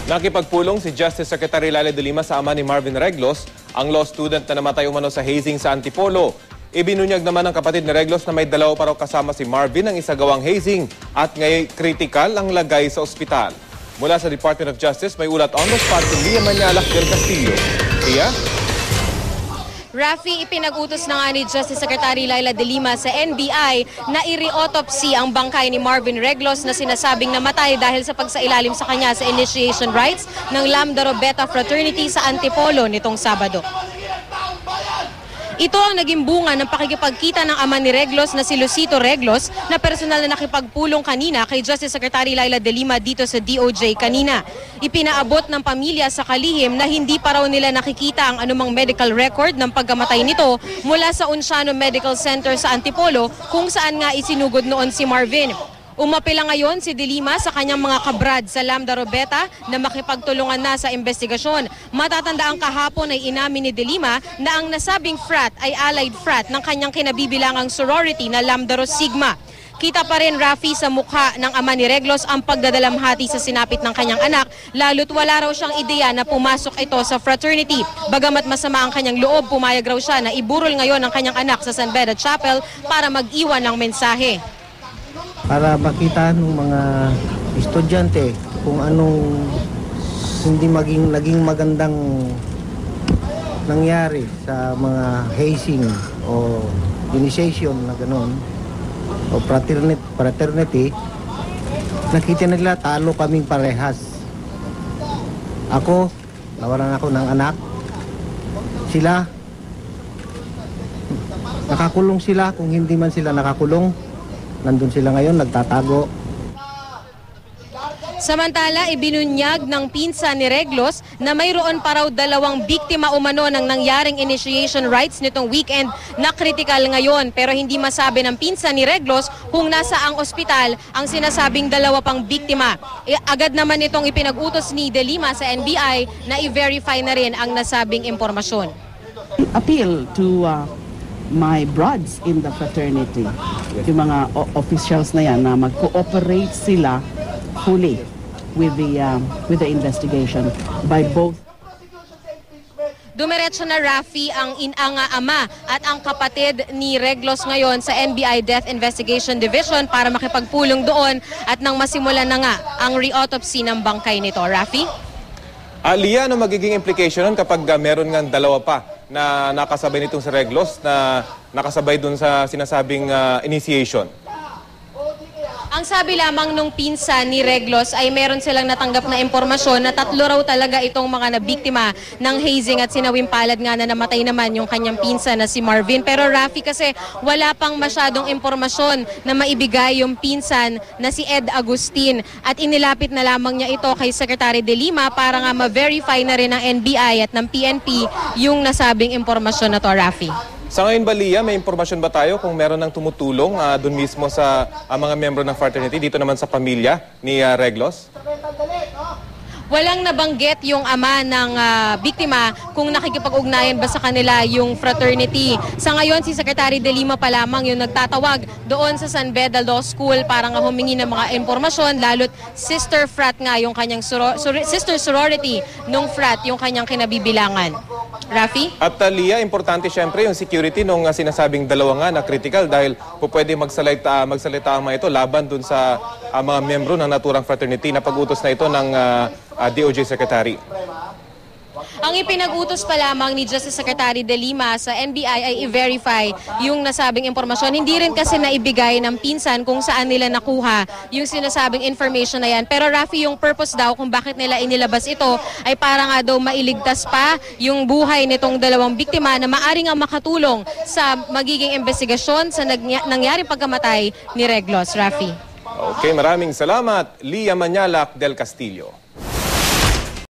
Nakipagpulong si Justice Secretary Laila de Lima sa ama ni Marvin Reglos, ang law student na namatay umano sa hazing sa Antipolo. Ibinunyag naman ng kapatid ni Reglos na may dalawa pa raw kasama si Marvin ang isagawang hazing at ngayon kritikal ang lagay sa ospital. Mula sa Department of Justice, may ulat on the spot si Lia Manialak del Castillo. Lia? Rafi, ipinag-utos na nga ni Justice Secretary Laila de Lima sa NBI na i-re-autopsy ang bangkay ni Marvin Reglos na sinasabing namatay dahil sa pagsailalim sa kanya sa initiation rites ng Lambda Rho Beta Fraternity sa Antipolo nitong Sabado. Ito ang naging bunga ng pakikipagkita ng ama ni Reglos na si Lucito Reglos na personal na nakipagpulong kanina kay Justice Secretary Laila de Lima dito sa DOJ kanina. Ipinaabot ng pamilya sa kalihim na hindi pa raw nila nakikita ang anumang medical record ng pagkamatay nito mula sa Unciano Medical Center sa Antipolo kung saan nga isinugod noon si Marvin. Umapila ngayon si de Lima sa kanyang mga kabrad sa Lambda Rho Beta na makipagtulungan na sa investigasyon. Matatandaang kahapon ay inamin ni de Lima na ang nasabing frat ay allied frat ng kanyang kinabibilangang sorority na Lambda Rho Sigma. Kita pa rin, Rafi, sa mukha ng ama ni Reglos ang pagdadalamhati sa sinapit ng kanyang anak, lalo't wala raw siyang ideya na pumasok ito sa fraternity. Bagamat masama ang kanyang loob, pumayag raw siya na iburol ngayon ang kanyang anak sa San Beda Chapel para mag-iwan ng mensahe. Para makita ng mga estudyante kung anong hindi naging magandang nangyari sa mga hazing o initiation na gano'n o fraternity, nakita nila talo kaming parehas. Ako, nawalan ako ng anak. Sila, nakakulong sila. Kung hindi man sila nakakulong, nandun sila ngayon, nagtatago. Samantala, ibinunyag ng pinsan ni Reglos na mayroon pa raw dalawang biktima umano ng nangyaring initiation rites nitong weekend na kritikal ngayon. Pero hindi masabi ng pinsan ni Reglos kung nasa ang ospital ang sinasabing dalawa pang biktima. Agad naman itong ipinag-utos ni de Lima sa NBI na i-verify na rin ang nasabing impormasyon. Appeal to my brothers in the fraternity, yung mga officials na yan, na mag-cooperate sila fully with the investigation by both. Dumiretso na, Rafi, ang ama at ang kapatid ni Reglos ngayon sa NBI Death Investigation Division para makipagpulong doon at nang masimulan na nga ang re-autopsy ng bangkay nito. Rafi? Lia, ano magiging implication nun kapag meron nga dalawa pa na nakasabay nitong si Reglos na nakasabay dun sa sinasabing initiation? Ang sabi lamang nung pinsan ni Reglos ay meron silang natanggap na impormasyon na tatlo raw talaga itong mga nabiktima ng hazing at sinawing palad nga na namatay naman yung kanyang pinsan na si Marvin. Pero Rafi, kasi wala pang masyadong impormasyon na maibigay yung pinsan na si Ed Agustin at inilapit na lamang niya ito kay Secretary de Lima para nga ma-verify na rin ng NBI at ng PNP yung nasabing impormasyon na to, Rafi. Sa ngayon ba, Lia, may impormasyon ba tayo kung meron ng tumutulong doon mismo sa mga membro ng fraternity, dito naman sa pamilya ni Reglos? Walang nabanggit yung ama ng biktima kung nakikipag-ugnayan ba sa kanila yung fraternity. Sa ngayon, si Secretary de Lima pa lamang yung nagtatawag doon sa San Beda Law School para nga humingi ng mga impormasyon, lalo't sister frat nga yung kanyang sister sorority nung frat yung kanyang kinabibilangan. Rafi? At Lia, importante siyempre yung security nung sinasabing dalawa nga na critical dahil po pwede magsalita ang mga ito laban dun sa mga membro ng naturang fraternity na pag-utos na ito ng DOJ Secretary. Ang ipinag-utos pa lamang ni Justice Secretary de Lima sa NBI ay i-verify yung nasabing impormasyon. Hindi rin kasi naibigay ng pinsan kung saan nila nakuha yung sinasabing information na yan. Pero Rafi, yung purpose daw kung bakit nila inilabas ito ay para nga daw mailigtas pa yung buhay nitong dalawang biktima na maaring nga makatulong sa magiging investigasyon sa nangyaring pagkamatay ni Reglos. Rafi. Okay, maraming salamat, Lia Manialak del Castillo.